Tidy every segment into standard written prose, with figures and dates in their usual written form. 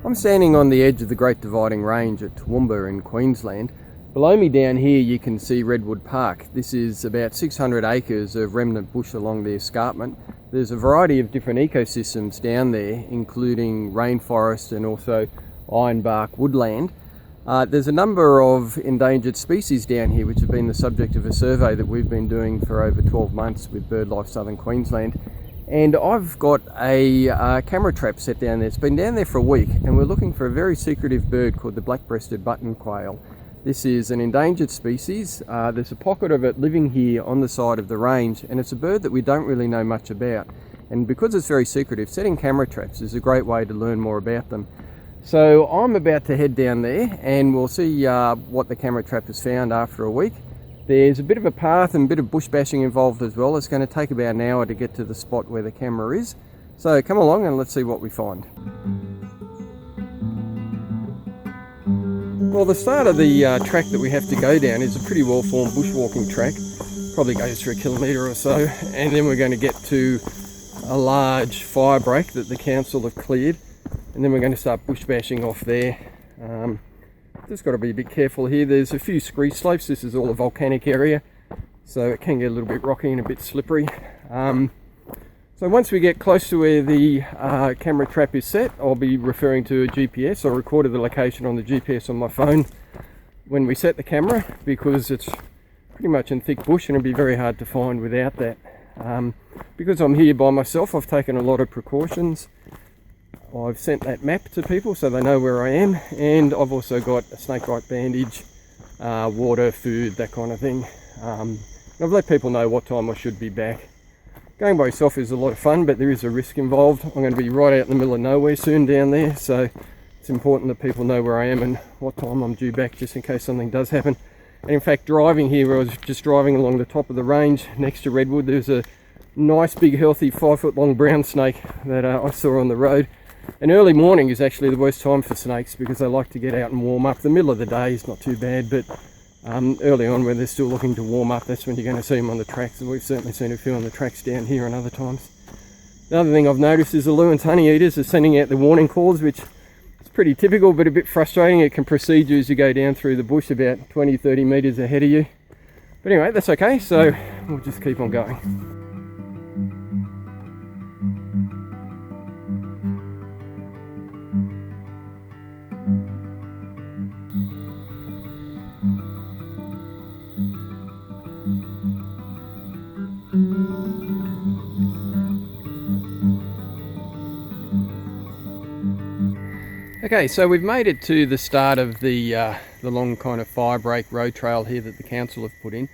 I'm standing on the edge of the Great Dividing Range at Toowoomba in Queensland. Below me down here you can see Redwood Park. This is about 600 acres of remnant bush along the escarpment. There's a variety of different ecosystems down there, including rainforest and also ironbark woodland. There's a number of endangered species down here which have been the subject of a survey that we've been doing for over 12 months with BirdLife Southern Queensland. And I've got a camera trap set down there. It's been down there for a week and we're looking for a very secretive bird called the black-breasted button quail. This is an endangered species. There's a pocket of it living here on the side of the range, and it's a bird that we don't really know much about. And because it's very secretive, setting camera traps is a great way to learn more about them. So I'm about to head down there and we'll see what the camera trap has found after a week. There's a bit of a path and a bit of bush bashing involved as well. It's going to take about an hour to get to the spot where the camera is. So come along and let's see what we find. Well, the start of the track that we have to go down is a pretty well-formed bushwalking track. Probably goes for 1 kilometre or so, and then we're going to get to a large fire break that the council have cleared, and then we're going to start bush bashing off there. Just got to be a bit careful here. There's a few scree slopes. This is all a volcanic area, so it can get a little bit rocky and a bit slippery. So once we get close to where the camera trap is set, I'll be referring to a GPS. I recorded the location on the GPS on my phone when we set the camera, because it's pretty much in thick bush and it'll be very hard to find without that. Because I'm here by myself, I've taken a lot of precautions. I've sent that map to people so they know where I am, and I've also got a snakebite bandage, water, food, that kind of thing. I've let people know what time I should be back. Going by yourself is a lot of fun, but there is a risk involved. I'm going to be right out in the middle of nowhere soon down there, so it's important that people know where I am and what time I'm due back, just in case something does happen. And in fact, driving here, I was just driving along the top of the range next to Redwood. There's a nice big healthy 5-foot long brown snake that I saw on the road. And early morning is actually the worst time for snakes because they like to get out and warm up. The middle of the day is not too bad, but early on when they're still looking to warm up, that's when you're going to see them on the tracks, and we've certainly seen a few on the tracks down here and other times. The other thing I've noticed is the Lewin's honey eaters are sending out the warning calls, which is pretty typical but a bit frustrating. It can precede you as you go down through the bush about 20-30 metres ahead of you. But anyway, that's okay, so we'll just keep on going. Okay, so we've made it to the start of the long kind of fire break road trail here that the council have put in.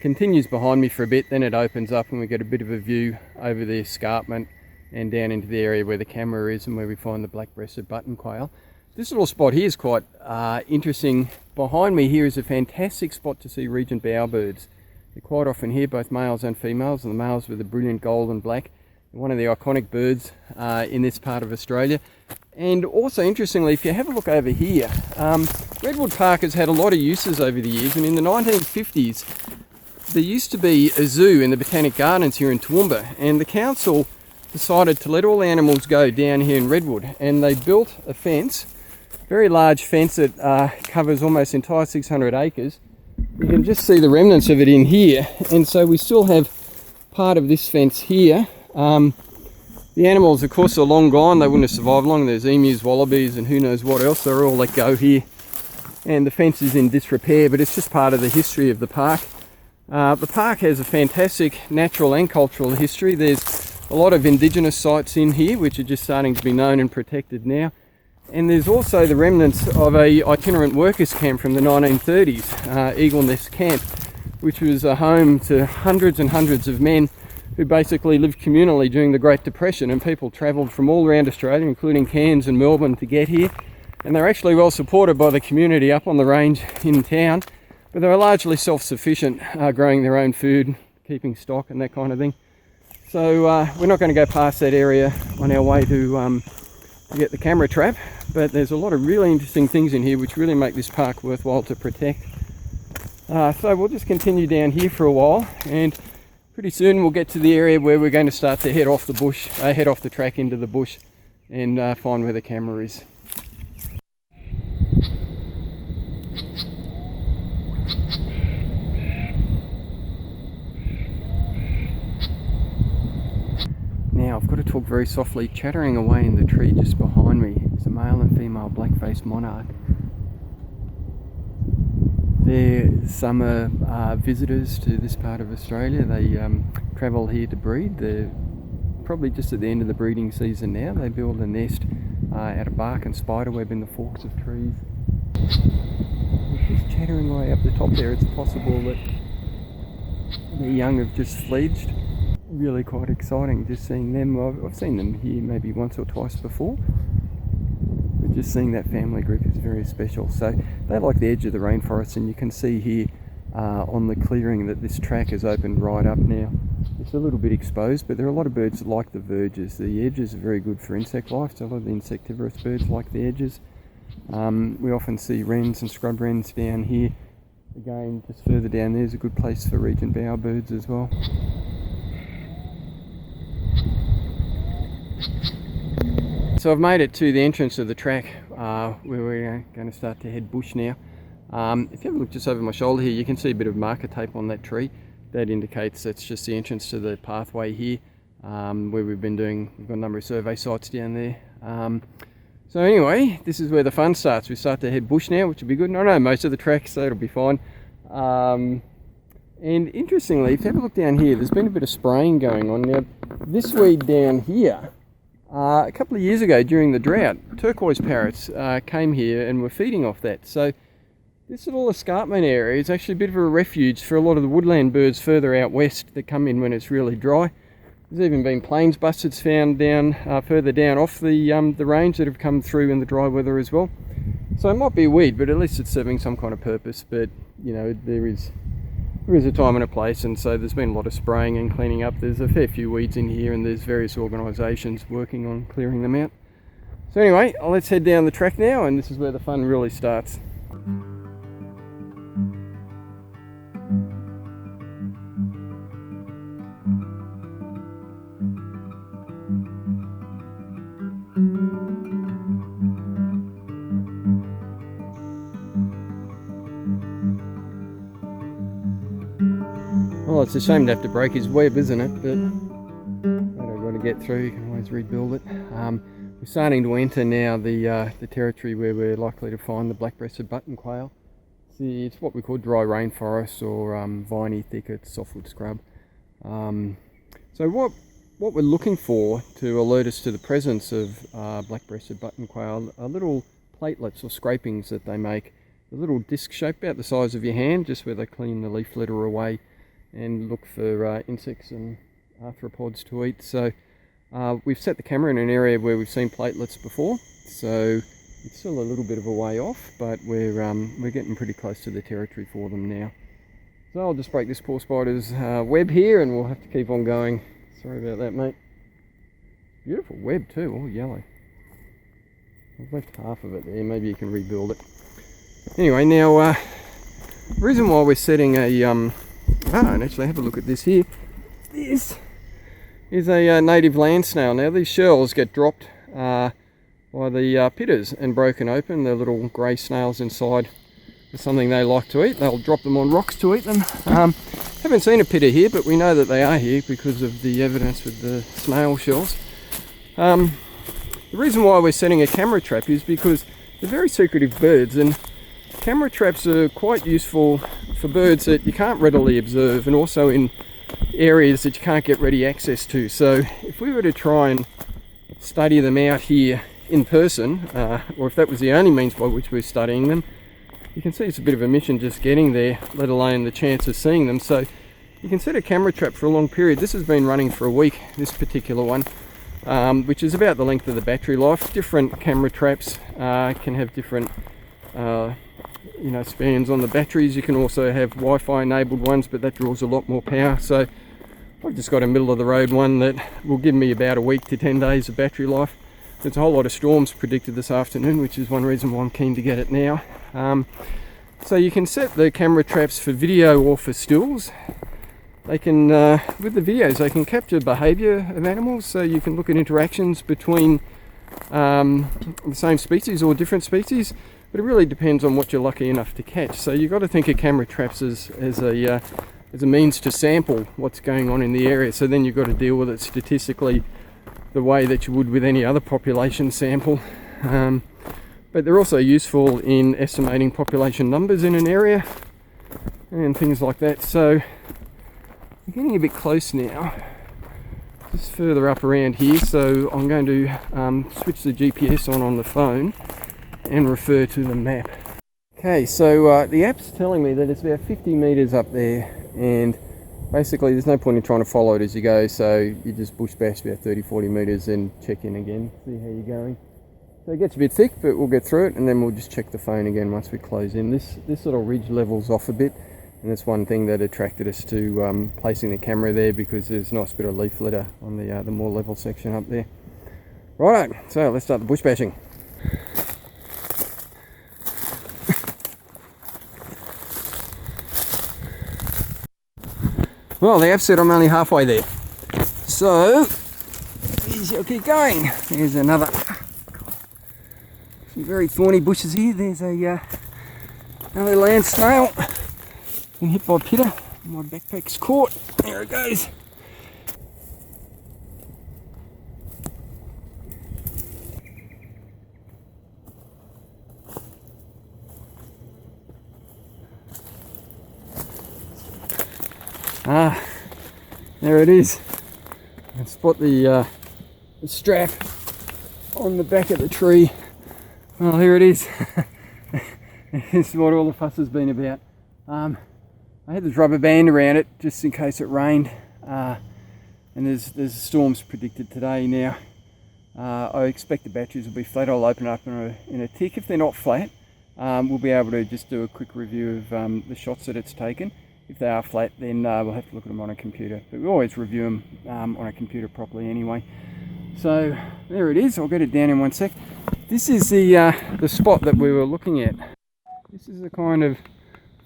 Continues behind me for a bit, then it opens up and we get a bit of a view over the escarpment and down into the area where the camera is and where we find the black-breasted button quail. This little spot here is quite interesting. Behind me here is a fantastic spot to see Regent bowerbirds. They're quite often here, both males and females, and the males with a brilliant gold and black. One of the iconic birds in this part of Australia. And also interestingly, if you have a look over here, Redwood Park has had a lot of uses over the years, and in the 1950s there used to be a zoo in the Botanic Gardens here in Toowoomba, and the council decided to let all the animals go down here in Redwood, and they built a fence, a very large fence that covers almost entire 600 acres. You can just see the remnants of it in here, and so we still have part of this fence here. The animals, of course, are long gone. They wouldn't have survived long. There's emus, wallabies, and who knows what else. They're all let go here. And the fence is in disrepair, but it's just part of the history of the park. The park has a fantastic natural and cultural history. There's a lot of indigenous sites in here, which are just starting to be known and protected now. And there's also the remnants of a itinerant workers camp from the 1930s, Eagle Nest Camp, which was a home to hundreds and hundreds of men who basically lived communally during the Great Depression, and people travelled from all around Australia, including Cairns and Melbourne, to get here. And they're actually well supported by the community up on the range in town, but they were largely self-sufficient, growing their own food, keeping stock and that kind of thing. So we're not going to go past that area on our way to get the camera trap, but there's a lot of really interesting things in here which really make this park worthwhile to protect. So we'll just continue down here for a while, and pretty soon we'll get to the area where we're going to start to head off the bush, head off the track into the bush and find where the camera is. Now I've got to talk very softly. Chattering away in the tree just behind me is a male and female Blackface Monarch. They're summer visitors to this part of Australia. They travel here to breed. They're probably just at the end of the breeding season now. They build a nest out of bark and spiderweb in the forks of trees. Just chattering away up the top there. It's possible that the young have just fledged. Really quite exciting just seeing them. I've seen them here maybe once or twice before, but just seeing that family group is very special. So they like the edge of the rainforest, and you can see here on the clearing that this track is opened right up now. It's a little bit exposed, but there are a lot of birds that like the verges. The edges are very good for insect life, so a lot of the insectivorous birds like the edges. We often see wrens and scrub wrens down here. Again, just further down there's a good place for Regent bowerbirds as well. So I've made it to the entrance of the track where we're going to start to head bush now. If you have a look just over my shoulder here, you can see a bit of marker tape on that tree. That indicates that's just the entrance to the pathway here where we've got a number of survey sites down there. So anyway, this is where the fun starts. We start to head bush now, which will be good. And I know most of the tracks, so it'll be fine. And interestingly, if you have a look down here, there's been a bit of spraying going on. Now, this weed down here, a couple of years ago during the drought, turquoise parrots came here and were feeding off that. So this little escarpment area is actually a bit of a refuge for a lot of the woodland birds further out west that come in when it's really dry. There's even been plains bustards found down further down off the range that have come through in the dry weather as well. So it might be a weed, but at least it's serving some kind of purpose. But you know, there is a time and a place, and so there's been a lot of spraying and cleaning up. There's a fair few weeds in here, and there's various organisations working on clearing them out. So anyway, let's head down the track now, and this is where the fun really starts. Well, it's a shame to have to break his web, isn't it? But I've got to get through. You can always rebuild it. We're starting to enter now the territory where we're likely to find the black-breasted button quail. See, it's what we call dry rainforest or viney thicket, softwood scrub. So what we're looking for to alert us to the presence of black-breasted button quail are little platelets or scrapings that they make. A little disc shape about the size of your hand, just where they clean the leaf litter away and look for insects and arthropods to eat. So we've set the camera in an area where we've seen platelets before, so it's still a little bit of a way off, but we're getting pretty close to the territory for them now. So I'll just break this poor spider's web here, and we'll have to keep on going. Sorry about that, mate. Beautiful web too, all yellow. I've left half of it there, maybe you can rebuild it. Anyway, now the reason why we're setting a and actually have a look at this here. This is a native land snail. Now these shells get dropped by the pitters and broken open. They're little grey snails inside. It's something they like to eat. They'll drop them on rocks to eat them. Haven't seen a pitter here, but we know that they are here because of the evidence with the snail shells. The reason why we're setting a camera trap is because they're very secretive birds, and camera traps are quite useful for birds that you can't readily observe, and also in areas that you can't get ready access to. So if we were to try and study them out here in person, or if that was the only means by which we're studying them, you can see it's a bit of a mission just getting there, let alone the chance of seeing them. So you can set a camera trap for a long period. This has been running for a week, this particular one, which is about the length of the battery life. Different camera traps can have different spans on the batteries. You can also have Wi-Fi enabled ones, but that draws a lot more power. So I've just got a middle of the road one that will give me about a week to 10 days of battery life. There's a whole lot of storms predicted this afternoon, which is one reason why I'm keen to get it now. So you can set the camera traps for video or for stills. They can, with the videos, they can capture behaviour of animals, so you can look at interactions between the same species or different species. but it really depends on what you're lucky enough to catch. So you've got to think of camera traps as a means to sample what's going on in the area. So then you've got to deal with it statistically the way that you would with any other population sample. But they're also useful in estimating population numbers in an area and things like that. So we're getting a bit close now, just further up around here. So I'm going to switch the GPS on the phone and refer to the map. Okay, so the app's telling me that it's about 50 meters up there, and basically there's no point in trying to follow it as you go, so you just bush bash about 30-40 meters and check in again, see how you're going. So it gets a bit thick, but we'll get through it, and then we'll just check the phone again once we close in. This little ridge levels off a bit, and that's one thing that attracted us to placing the camera there, because there's a nice bit of leaf litter on the more level section up there. Righto, so let's start the bush bashing. Well, the app said I'm only halfway there, so I'll keep going. There's another, some very thorny bushes here. There's another land snail. Been hit by a pitter. My backpack's caught. There it goes. Ah, there it is. I can spot the strap on the back of the tree. Well, here it is. This is what all the fuss has been about. I had this rubber band around it just in case it rained, and there's storms predicted today now. I expect the batteries will be flat. I'll open up in a tick. If they're not flat, we'll be able to just do a quick review of the shots that it's taken. If they are flat, then we'll have to look at them on a computer, but we always review them on a computer properly anyway. So there it is. I'll get it down in one sec. This is the spot that we were looking at. This is the kind of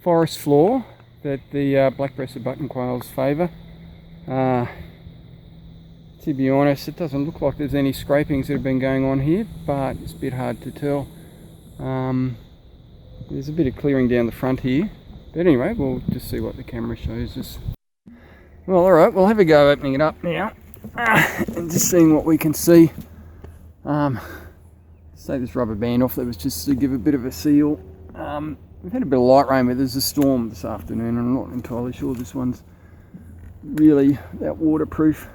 forest floor that the black-breasted button quails favour. To be honest, it doesn't look like there's any scrapings that have been going on here, but it's a bit hard to tell. There's a bit of clearing down the front here. But anyway, we'll just see what the camera shows us. Well, alright, we'll have a go opening it up now and just seeing what we can see. Take this rubber band off, that was just to give a bit of a seal. We've had a bit of light rain, but there's a storm this afternoon, and I'm not entirely sure this one's really that waterproof.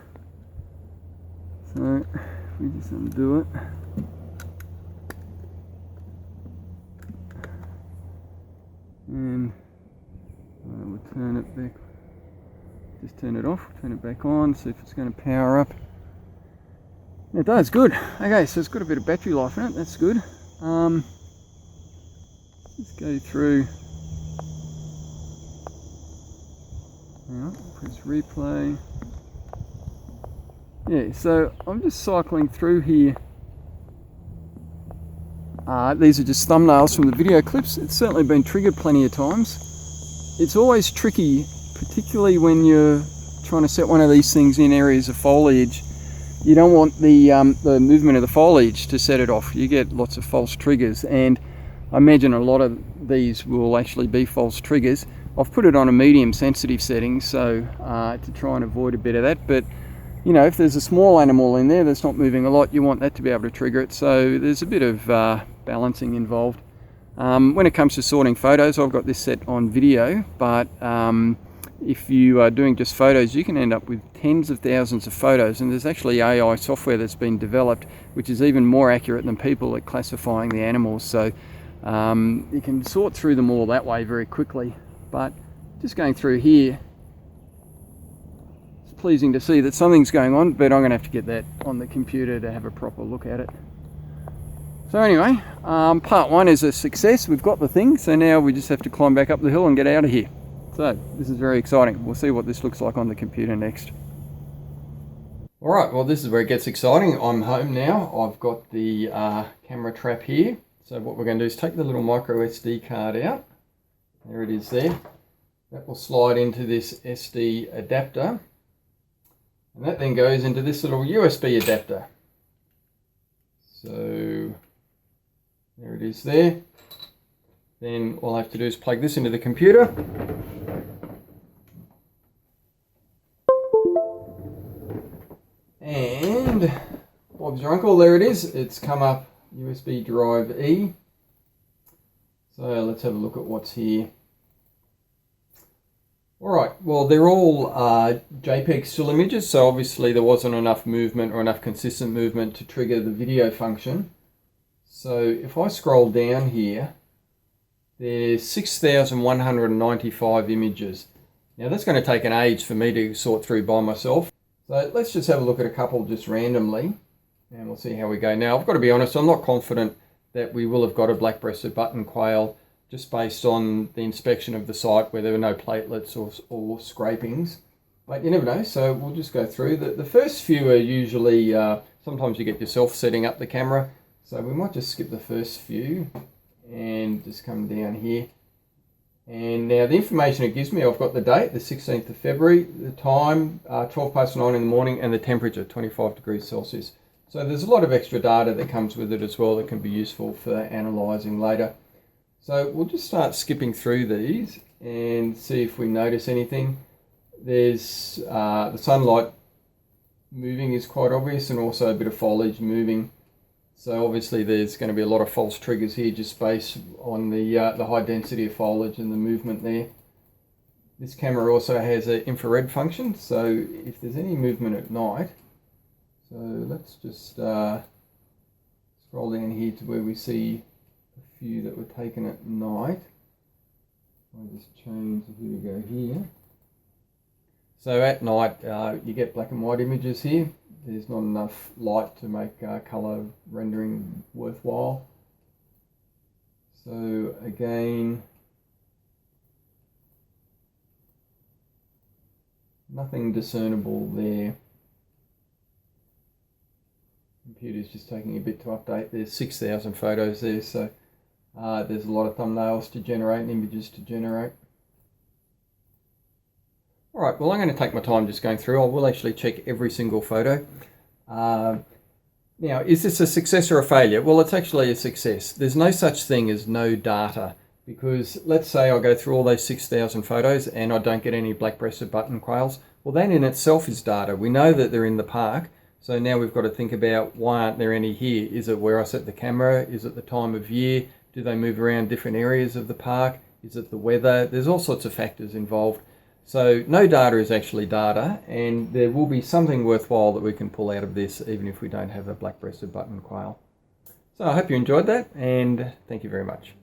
So, if we just undo it. And we'll turn it back, just turn it off, turn it back on, see if it's going to power up. It does, good. Okay, so it's got a bit of battery life in it, that's good. Let's go through. Hang on, press replay. Yeah, so I'm just cycling through here. These are just thumbnails from the video clips. It's certainly been triggered plenty of times. It's always tricky, particularly when you're trying to set one of these things in areas of foliage. You don't want the movement of the foliage to set it off. You get lots of false triggers, and I imagine a lot of these will actually be false triggers. I've put it on a medium sensitive setting, so to try and avoid a bit of that. But you know, if there's a small animal in there that's not moving a lot, you want that to be able to trigger it. So there's a bit of balancing involved. When it comes to sorting photos, I've got this set on video, but if you are doing just photos, you can end up with tens of thousands of photos, and there's actually AI software that's been developed which is even more accurate than people at classifying the animals. So you can sort through them all that way very quickly. But just going through here, it's pleasing to see that something's going on, but I'm going to have to get that on the computer to have a proper look at it. So anyway, part one is a success. We've got the thing, so now we just have to climb back up the hill and get out of here. So this is very exciting. We'll see what this looks like on the computer next. Alright, well this is where it gets exciting. I'm home now. I've got the camera trap here. So what we're going to do is take the little micro SD card out. There it is there. That will slide into this SD adapter. And that then goes into this little USB adapter. So there it is there. then all I have to do is plug this into the computer. And Bob's your uncle, there it is. It's come up USB drive E. So let's have a look at what's here. Alright, well they're all JPEG still images, so obviously there wasn't enough movement or enough consistent movement to trigger the video function. So if I scroll down here, there's 6,195 images. Now that's going to take an age for me to sort through by myself. So let's just have a look at a couple just randomly and we'll see how we go. Now I've got to be honest, I'm not confident that we will have got a black-breasted button quail just based on the inspection of the site where there were no platelets or scrapings. But you never know, so we'll just go through. The first few are usually, sometimes you get yourself setting up the camera, so we might just skip the first few and just come down here. And now the information it gives me, I've got the date, the 16th of February, the time, 9:12 in the morning, and the temperature, 25 degrees Celsius. So there's a lot of extra data that comes with it as well that can be useful for analysing later. So we'll just start skipping through these and see if we notice anything. There's the sunlight moving is quite obvious, and also a bit of foliage moving. So obviously there's going to be a lot of false triggers here just based on the high density of foliage and the movement there. This camera also has an infrared function, so if there's any movement at night, so let's just scroll down here to where we see a few that were taken at night. I'll just change, here we go here. So at night you get black and white images here. There's not enough light to make colour rendering worthwhile. So again, nothing discernible there. Computer's just taking a bit to update. There's 6,000 photos there, so there's a lot of thumbnails to generate and images to generate. Alright, well I'm going to take my time just going through. I will actually check every single photo. Now, is this a success or a failure? Well, it's actually a success. There's no such thing as no data, because let's say I go through all those 6,000 photos and I don't get any black-breasted button quails. Well, that in itself is data. We know that they're in the park, so now we've got to think about why aren't there any here? Is it where I set the camera? Is it the time of year? Do they move around different areas of the park? Is it the weather? There's all sorts of factors involved. So no data is actually data, and there will be something worthwhile that we can pull out of this even if we don't have a black-breasted button quail. So I hope you enjoyed that, and thank you very much.